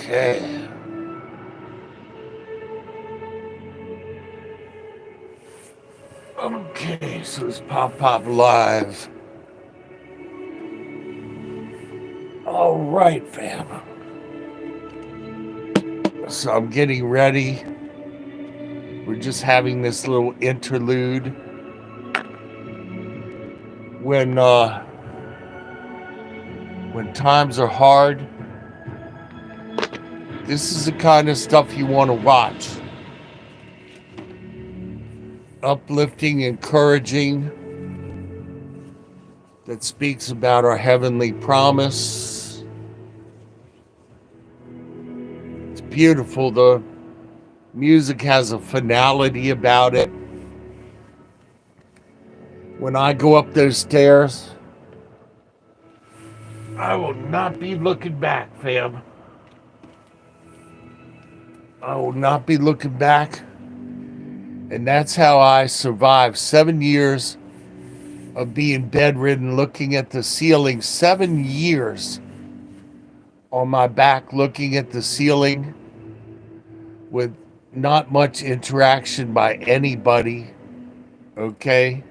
Okay. Okay, so it's Pop Live. All right, fam. So I'm getting ready. We're just having this little interlude. When uh when times are hard, this is the kind of stuff you want to watch. Uplifting, encouraging, that speaks about our heavenly promise. It's beautiful. The music has a finality about it. When I go up those stairs, I will not be looking back, fam. I will not be looking back. And that's how I survived 7 years of being bedridden, looking at the ceiling. 7 years on my back, looking at the ceiling with not much interaction by anybody. Okay?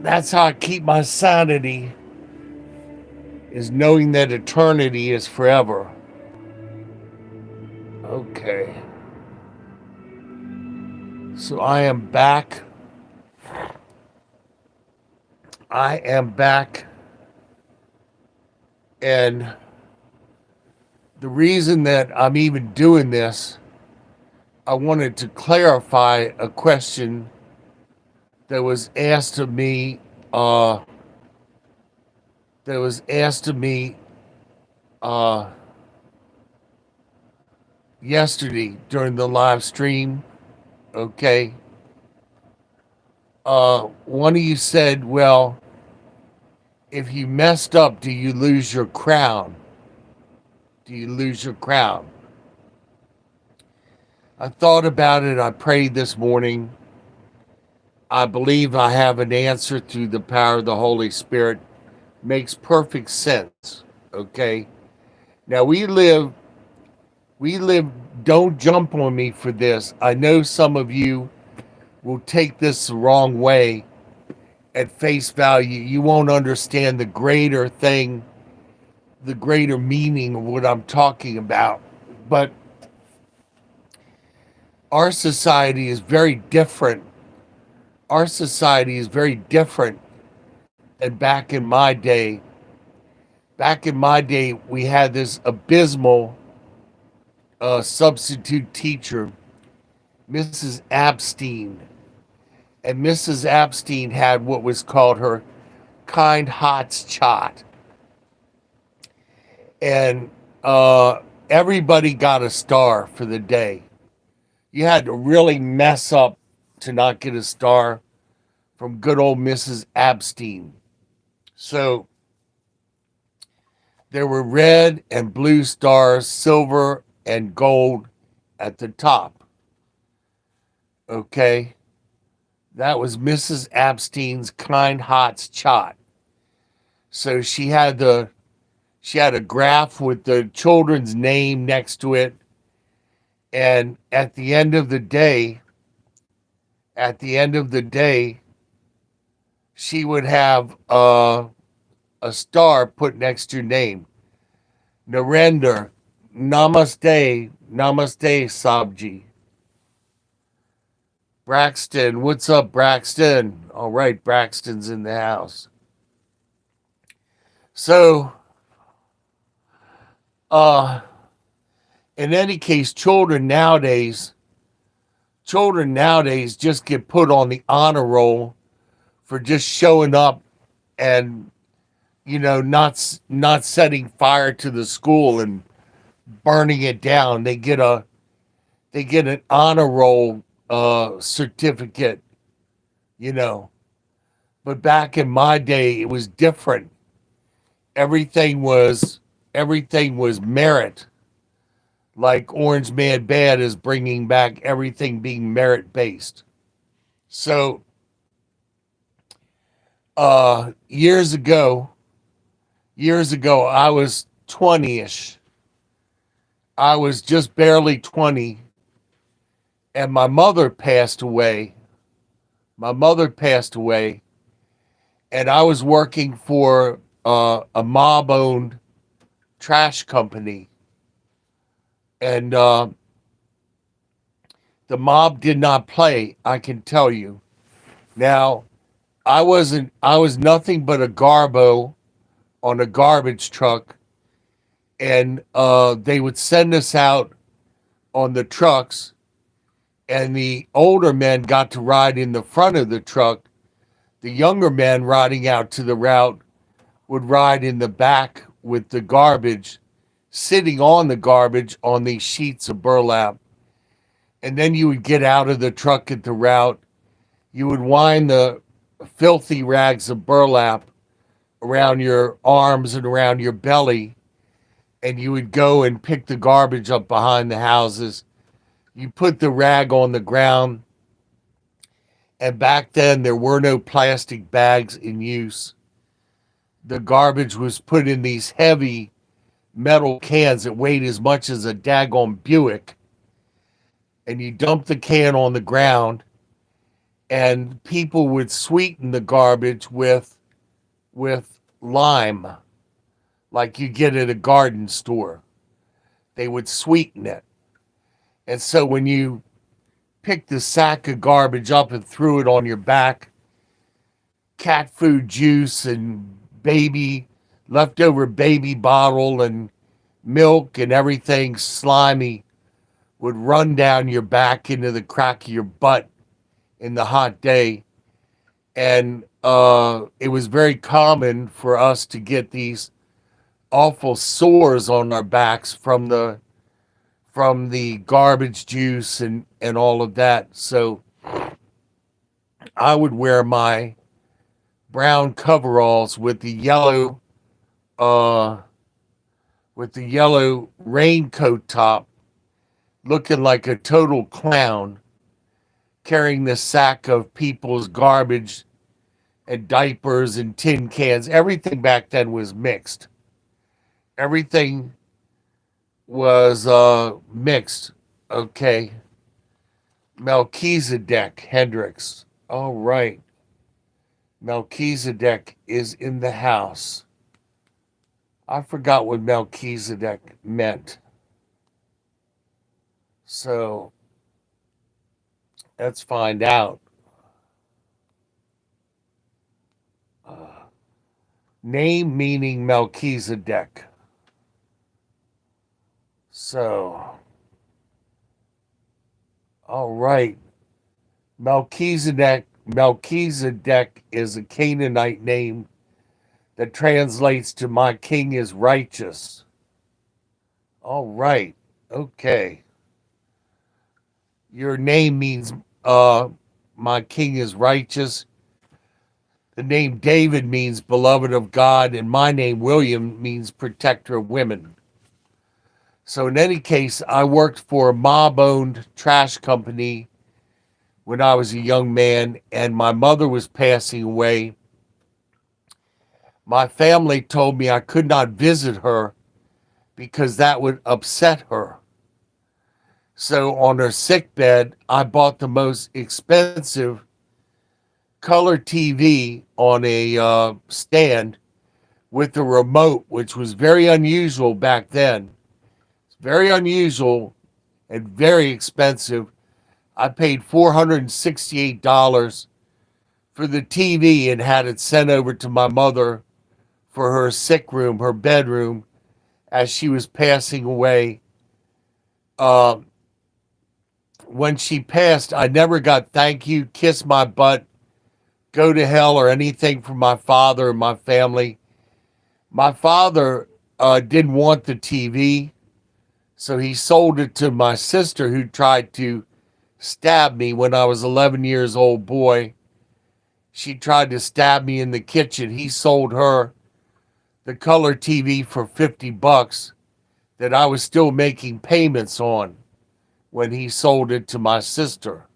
That's how I keep my sanity, is knowing that eternity is forever. Okay. So I am back. I am back. And the reason that I'm even doing this, I wanted to clarify a question that was asked of me. Uh, that was asked of me uh, yesterday during the live stream. Okay. One of you said, "Well, if you messed up, do you lose your crown? Do you lose your crown?" I thought about it. I prayed this morning. I believe I have an answer through the power of the Holy Spirit. Makes perfect sense. Okay. Now we live, don't jump on me for this. I know some of you will take this the wrong way at face value. You won't understand the greater thing, the greater meaning of what I'm talking about. But our society is very different. Our society is very different than back in my day. Back in my day, we had this abysmal substitute teacher, Mrs. Abstein. And Mrs. Abstein had what was called her kind heart's chart. And everybody got a star for the day. You had to really mess up to not get a star from good old Mrs. Abstein. So there were red and blue stars, silver and gold at the top. Okay. That was Mrs. Abstein's kind heart's chart. So she had a graph with the children's name next to it. And at the end of the day, she would have a star put next to your name. Narendra, namaste, namaste, Sabji. Braxton, what's up, Braxton? All right, Braxton's in the house. So, uh, in any case, children nowadays just get put on the honor roll for just showing up and not setting fire to the school and burning it down. They get an honor roll certificate, you know. But back in my day, it was different. Everything was everything was merit. Like Orange Man Bad is bringing back everything being merit based. So years ago, I was 20ish. I was just barely 20, and my mother passed away. My mother passed away, and I was working for a mob owned trash company. And the mob did not play, I can tell you. Now, I was nothing but a garbo on a garbage truck, and they would send us out on the trucks, and the older men got to ride in the front of the truck. The younger men riding out to the route would ride in the back with the garbage, sitting on the garbage on these sheets of burlap. And then you would get out of the truck at the route. You would wind the filthy rags of burlap around your arms and around your belly, and you would go and pick the garbage up behind the houses. You put the rag on the ground, and back then there were no plastic bags in use. The garbage was put in these heavy metal cans that weighed as much as a daggone Buick, and you dump the can on the ground, and people would sweeten the garbage with lime, like you get at a garden store. They would sweeten it. And so when you picked the sack of garbage up and threw it on your back, cat food juice and leftover baby bottle and milk and everything slimy would run down your back into the crack of your butt in the hot day. And it was very common for us to get these awful sores on our backs from the garbage juice and all of that. So I would wear my brown coveralls with the yellow raincoat top, looking like a total clown, carrying the sack of people's garbage and diapers and tin cans. Everything back then was mixed. Everything was mixed. Okay. Melchizedek Hendricks. All right. Melchizedek is in the house. I forgot what Melchizedek meant. So let's find out. Name meaning Melchizedek. So, all right. Melchizedek is a Canaanite name that translates to "my king is righteous." All right. Okay. Your name means "my king is righteous." The name David means beloved of God, and my name William means protector of women. So in any case, I worked for a mob-owned trash company when I was a young man, and my mother was passing away. My family told me I could not visit her because that would upset her. So on her sickbed, I bought the most expensive color TV on a stand with a remote, which was very unusual back then. It's very unusual and very expensive. I paid $468 for the TV and had it sent over to my mother for her sick room, her bedroom, as she was passing away. When she passed, I never got thank you, kiss my butt, go to hell, or anything from my father and my family. My father didn't want the TV, so he sold it to my sister, who tried to stab me when I was 11 years old boy. She tried to stab me in the kitchen. He sold her the color TV for $50 that I was still making payments on when he sold it to my sister.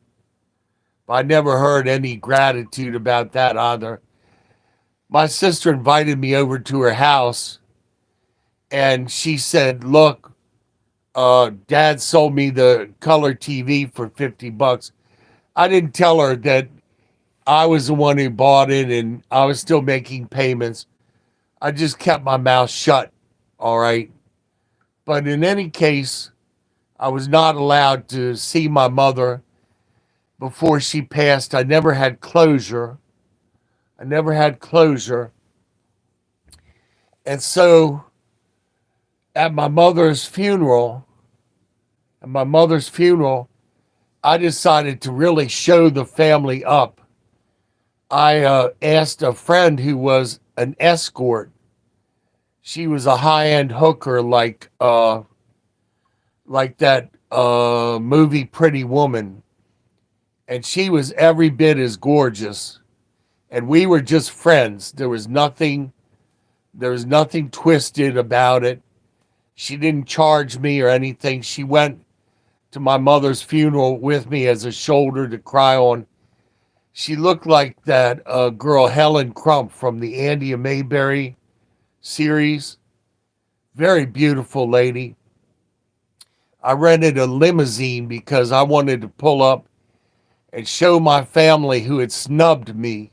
I never heard any gratitude about that either. My sister invited me over to her house, and she said, look, Dad sold me the color TV for $50. I didn't tell her that I was the one who bought it and I was still making payments. I just kept my mouth shut. All right. But in any case, I was not allowed to see my mother before she passed. I never had closure. I never had closure. And so at my mother's funeral, I decided to really show the family up. I asked a friend who was an escort. She was a high-end hooker, like that movie Pretty Woman, and she was every bit as gorgeous. And we were just friends. There was nothing twisted about it. She didn't charge me or anything. She went to my mother's funeral with me as a shoulder to cry on. She looked like that girl Helen Crump from the Andy Mayberry series. Very beautiful lady. I rented a limousine because I wanted to pull up and show my family who had snubbed me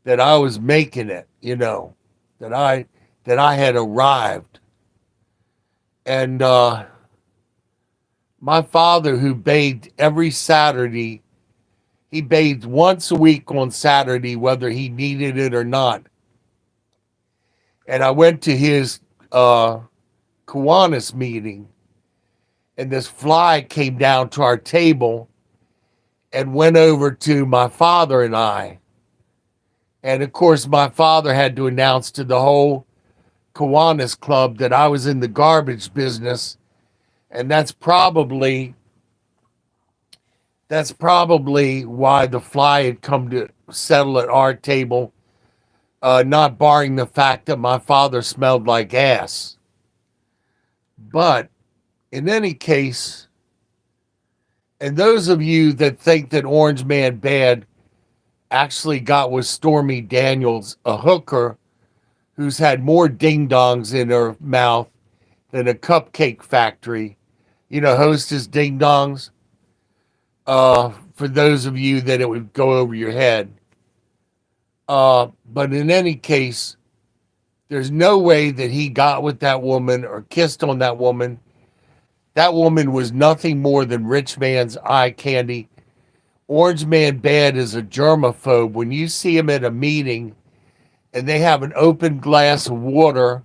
that I was making it, that I had arrived. And my father, who bathed every Saturday, he bathed once a week on Saturday, whether he needed it or not. And I went to his Kiwanis meeting, and this fly came down to our table and went over to my father and I. And of course, my father had to announce to the whole Kiwanis Club that I was in the garbage business. And that's probably why the fly had come to settle at our table, not barring the fact that my father smelled like ass. But in any case, and those of you that think that Orange Man Bad actually got with Stormy Daniels, a hooker who's had more ding-dongs in her mouth than a cupcake factory, Hostess ding-dongs, for those of you that it would go over your head. But in any case, there's no way that he got with that woman or kissed on that woman. That woman was nothing more than rich man's eye candy. Orange Man Bad is a germaphobe. When you see him at a meeting and they have an open glass of water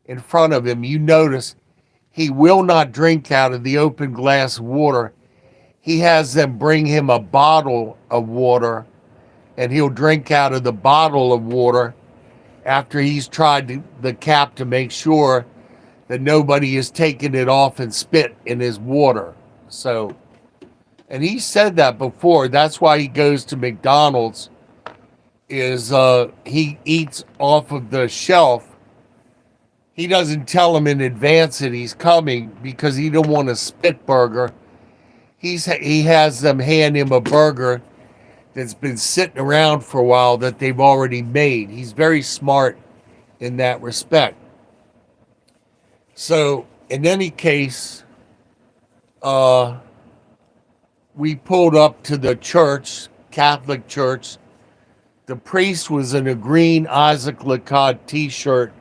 in front of him, you notice he will not drink out of the open glass of water. He has them bring him a bottle of water, and he'll drink out of the bottle of water after he's tried the cap to make sure that nobody is taking it off and spit in his water. So, and he said that before. That's why he goes to McDonald's, is he eats off of the shelf. He doesn't tell them in advance that he's coming because he don't want a spit burger. He has them hand him a burger that's been sitting around for a while that they've already made. He's very smart in that respect. So, in any case, we pulled up to the church, Catholic church. The priest was in a green Isaac Lacoste t-shirt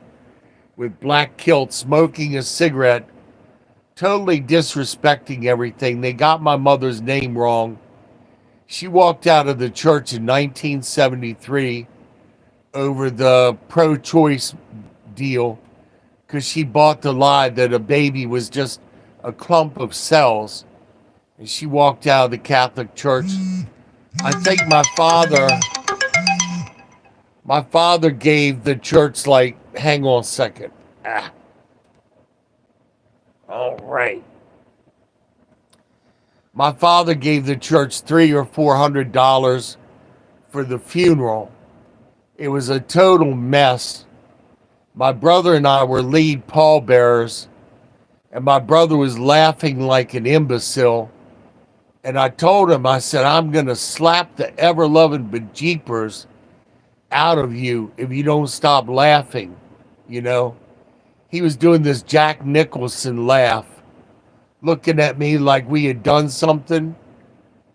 with black kilt, smoking a cigarette, totally disrespecting everything. They got my mother's name wrong. She walked out of the church in 1973 over the pro-choice deal because she bought the lie that a baby was just a clump of cells. And she walked out of the Catholic Church. I think my father gave the church, hang on a second. All right. My father gave the church $300 or $400 for the funeral. It was a total mess. My brother and I were lead pallbearers, and my brother was laughing like an imbecile. And I told him, I said, I'm going to slap the ever-loving bejeepers out of you if you don't stop laughing, He was doing this Jack Nicholson laugh. looking at me like we had done something,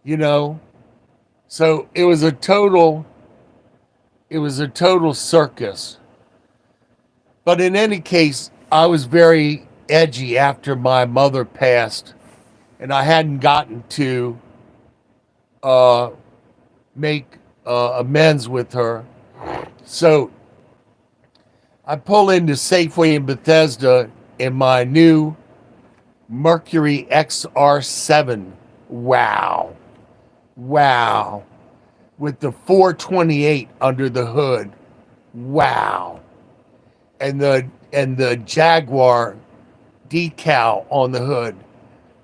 you know. So it was a total circus. But in any case, I was very edgy after my mother passed, and I hadn't gotten to uh, make amends with her. So I pull into Safeway in Bethesda in my new Mercury XR7. Wow. Wow. With the 428 under the hood. Wow. And the Jaguar decal on the hood.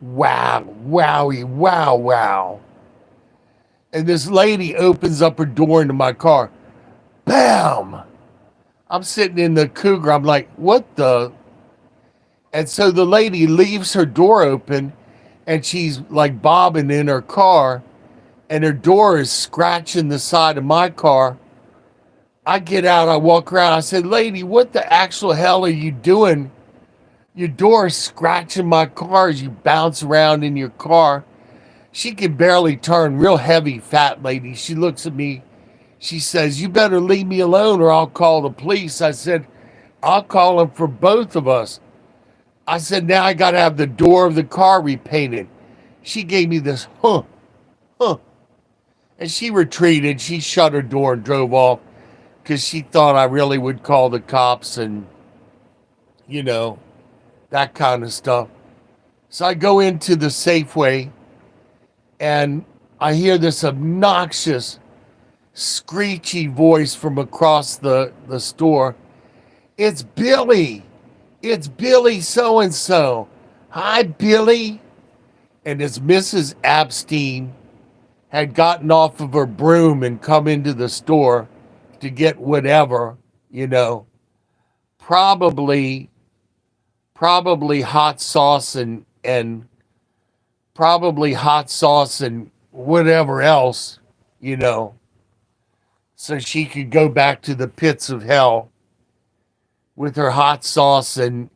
Wow. Wowie. Wow. Wow. And this lady opens up her door into my car. Bam! I'm sitting in the Cougar. I'm like, what the? And so the lady leaves her door open and she's like bobbing in her car and her door is scratching the side of my car. I get out, I walk around. I said, lady, what the actual hell are you doing? Your door is scratching my car as you bounce around in your car. She can barely turn, real heavy, fat lady. She looks at me. She says, you better leave me alone or I'll call the police. I said, I'll call them for both of us. I said, now I got to have the door of the car repainted. She gave me this, huh. And she retreated. She shut her door and drove off because she thought I really would call the cops and, that kind of stuff. So I go into the Safeway and I hear this obnoxious, screechy voice from across the store. It's Billy. It's Billy so-and-so. Hi, Billy. And it's Mrs. Abstein had gotten off of her broom and come into the store to get whatever, probably hot sauce and probably hot sauce and whatever else, so she could go back to the pits of hell with her hot sauce and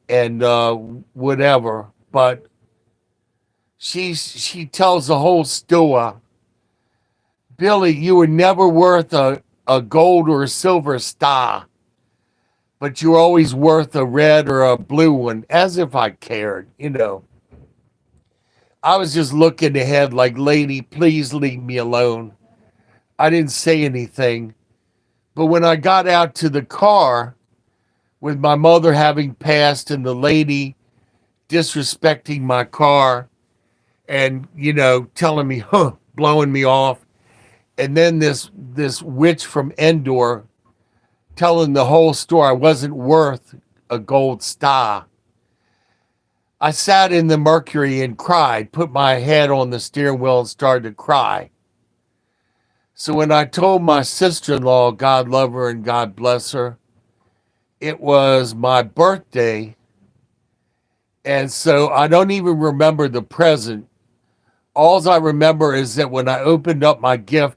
whatever. But she tells the whole story. Billy, you were never worth a gold or a silver star, but you're always worth a red or a blue one, as if I cared, I was just looking ahead like, lady, please leave me alone. I didn't say anything. But when I got out to the car, with my mother having passed and the lady disrespecting my car and, telling me, blowing me off, and then this witch from Endor telling the whole story I wasn't worth a gold star. I sat in the Mercury and cried, put my head on the steering wheel and started to cry. So when I told my sister-in-law, God love her and God bless her, it was my birthday. And so I don't even remember the present. All I remember is that when I opened up my gift,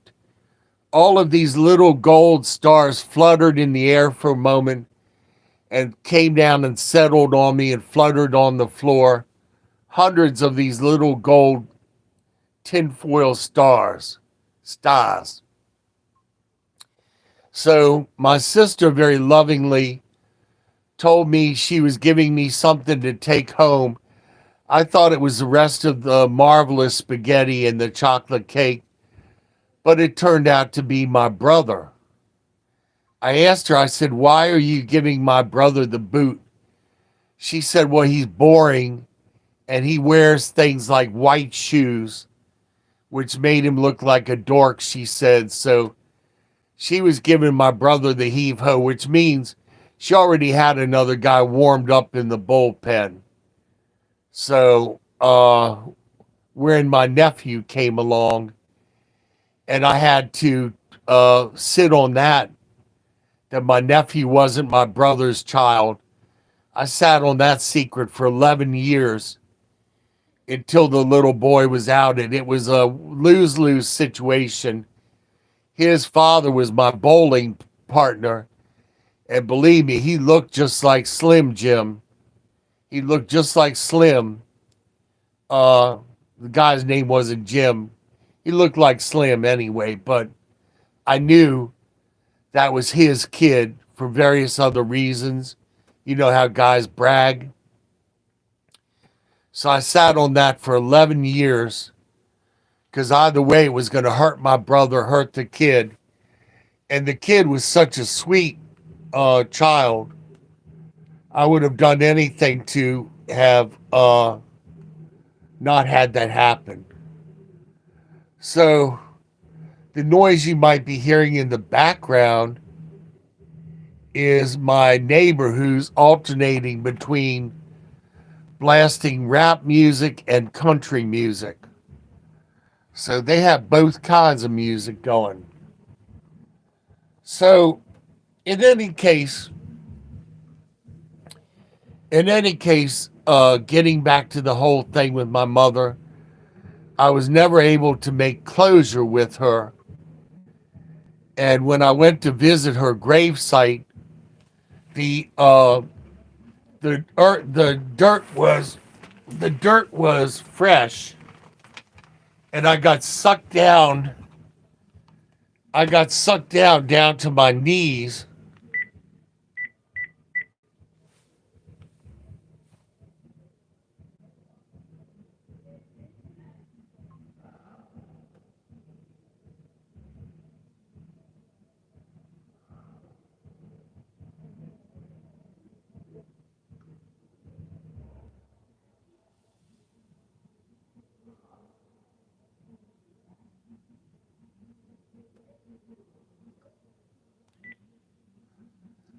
all of these little gold stars fluttered in the air for a moment and came down and settled on me and fluttered on the floor. Hundreds of these little gold tinfoil stars. So my sister very lovingly told me she was giving me something to take home. I thought it was the rest of the marvelous spaghetti and the chocolate cake, but it turned out to be my brother. I asked her, I said, why are you giving my brother the boot? She said, well, he's boring and he wears things like white shoes, which made him look like a dork, she said. So she was giving my brother the heave-ho, which means she already had another guy warmed up in the bullpen. So when my nephew came along and I had to sit on that my nephew wasn't my brother's child. I sat on that secret for 11 years until the little boy was outed. It was a lose-lose situation. His father was my bowling partner. And believe me, he looked just like Slim Jim. He looked just like Slim. The guy's name wasn't Jim. He looked like Slim anyway, but I knew that was his kid for various other reasons. You know how guys brag. So I sat on that for 11 years because either way it was going to hurt my brother, hurt the kid. And the kid was such a sweet child. I would have done anything to have not had that happen. So the noise you might be hearing in the background is my neighbor who's alternating between blasting rap music and country music. So they have both kinds of music going. So in any case, getting back to the whole thing with my mother, I was never able to make closure with her. And when I went to visit her gravesite, the dirt was fresh, and I got sucked down. Down to my knees.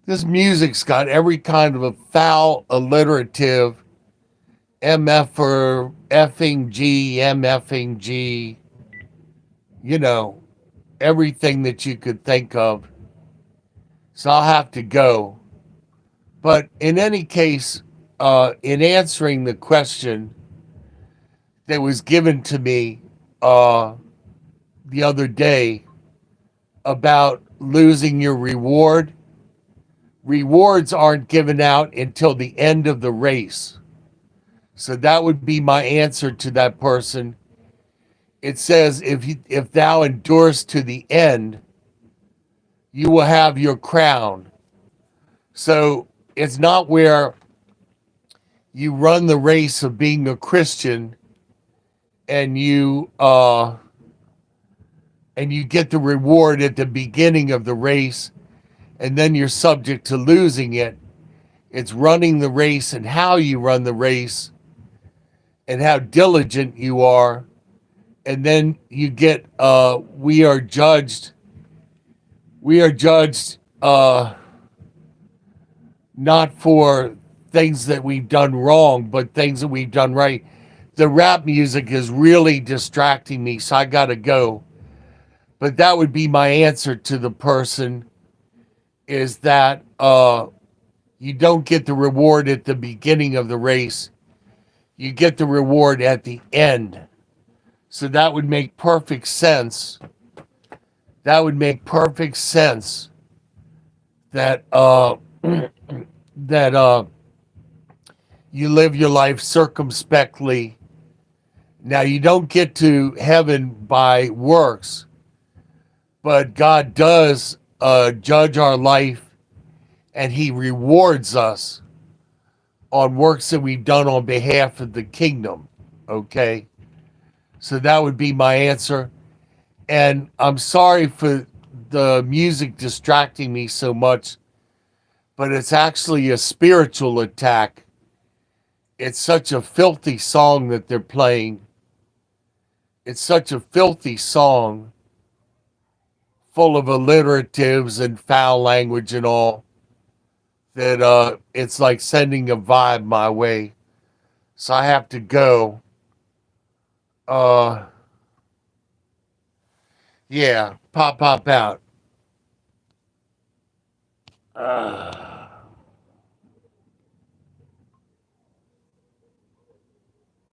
This music's got every kind of a foul, alliterative, MF for effing G, MFing G, you know, everything that you could think of. So I'll have to go. But in any case, in answering the question that was given to me the other day about losing your reward, rewards aren't given out until the end of the race. So that would be my answer to that person. It says, if thou endurest to the end, you will have your crown. So it's not where you run the race of being a Christian and you get the reward at the beginning of the race, and then you're subject to losing it. It's running the race and how you run the race and how diligent you are. And then you get, we are judged not for things that we've done wrong, but things that we've done right. The rap music is really distracting me, so I gotta go. But that would be my answer to the person, is that you don't get the reward at the beginning of the race. You get the reward at the end. So that would make perfect sense. That would make perfect sense that that you live your life circumspectly. Now, you don't get to heaven by works, but God does judge our life, and he rewards us on works that we've done on behalf of the kingdom. Okay? So that would be my answer. And I'm sorry for the music distracting me so much, but it's actually a spiritual attack. It's such a filthy song that they're playing. It's such a filthy song, full of alliteratives and foul language and all, that it's like sending a vibe my way. So I have to go. Yeah, pop out.